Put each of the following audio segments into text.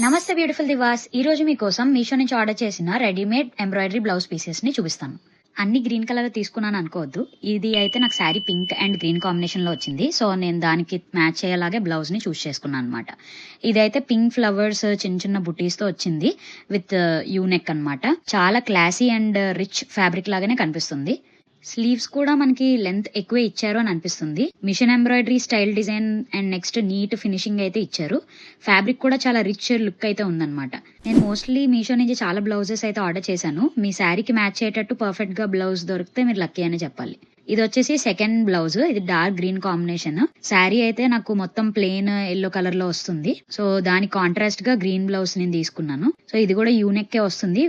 నమస్తే బ్యూటిఫుల్ దివాస్. ఈ రోజు మీకోసం మీషో నుంచి ఆర్డర్ చేసిన రెడీమేడ్ ఎంబ్రాయిడరీ బ్లౌజ్ పీసెస్ ని చూపిస్తాను. అన్ని గ్రీన్ కలర్ తీసుకున్నాను అనుకోవద్దు. ఇది అయితే నాకు sari pink and green combination లో వచ్చింది. సో నేను దానికి మ్యాచ్ అయ్యేలాగే బ్లౌజ్ ని చూస్ చేసుకున్నాను అనమాట. ఇదైతే పింక్ ఫ్లవర్స్ చిన్న చిన్న బుటీస్ తో వచ్చింది విత్ యూనెక్ అన్నమాట. చాలా క్లాసీ అండ్ రిచ్ ఫ్యాబ్రిక్ లాగానే కనిపిస్తుంది. స్లీవ్స్ కూడా మనకి లెంత్ ఎక్కువే ఇచ్చారు అని అనిపిస్తుంది. Machine embroidery style design and next neat finishing అయితే ఇచ్చారు. ఫ్యాబ్రిక్ కూడా చాలా రిచ్ లుక్ అయితే ఉందన్నమాట. నేను మోస్ట్లీ మీషో నుంచి చాలా బ్లౌజెస్ అయితే ఆర్డర్ చేశాను. మీ శారీకి మ్యాచ్ అయ్యేటట్టు పర్ఫెక్ట్ గా బ్లౌజ్ దొరికితే మీరు లక్కీ అనే చెప్పాలి. ఇది వచ్చేసి సెకండ్ బ్లౌజ్. ఇది డార్క్ గ్రీన్ కాంబినేషన్. శారీ అయితే నాకు మొత్తం ప్లెయిన్ ఎల్లో కలర్ లో వస్తుంది. సో దానికి కాంట్రాస్ట్ గా గ్రీన్ బ్లౌజ్ నేను తీసుకున్నాను. సో ఇది కూడా యూనిక్ వస్తుంది,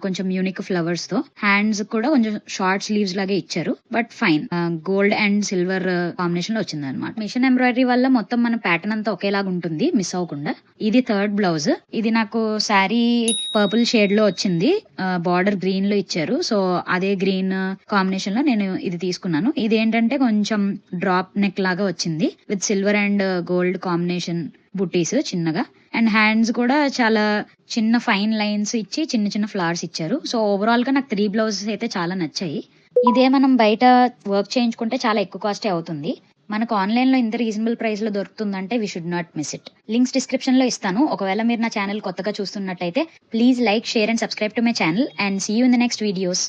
కొంచెం యూనిక్ ఫ్లవర్స్ తో. హ్యాండ్స్ కూడా కొంచెం షార్ట్ స్లీవ్స్ లాగే ఇచ్చారు, but fine. Gold and silver combination లో వచ్చింది అనమాట. మిషన్ ఎంబ్రాయిడరీ వల్ల మొత్తం మన ప్యాటర్న్ అంతా ఒకేలాగా ఉంటుంది, మిస్ అవ్వకుండా. ఇది థర్డ్ బ్లౌజ్. ఇది నాకు శారీ పర్పుల్ షేడ్ లో వచ్చింది, బార్డర్ గ్రీన్ లో ఇచ్చారు. సో అదే గ్రీన్ కాంబినేషన్ లో నేను ఇది తీసుకున్నాను. ఇది ఏంటంటే కొంచెం డ్రాప్ నెక్ లాగా వచ్చింది with silver and gold combination బుటీస్ చిన్నగా. అండ్ హ్యాండ్స్ కూడా చాలా చిన్న ఫైన్ లైన్స్ ఇచ్చి చిన్న చిన్న ఫ్లవర్స్ ఇచ్చారు. సో ఓవరాల్ గా నాకు 3 బ్లౌజెస్ అయితే చాలా నచ్చాయి. ఇదే మనం బయట వర్క్ చేయించుకుంటే చాలా ఎక్కువ కాస్టే అవుతుంది. మనకు ఆన్లైన్ లో ఇంత రీజనబుల్ ప్రైస్ లో దొరుకుతుందంటే we should not miss it. Links description లో ఇస్తాను. ఒకవేళ మీరు నా ఛానల్ కొత్తగా చూస్తున్నట్టయితే please like, share and subscribe to my channel and see you in the next videos.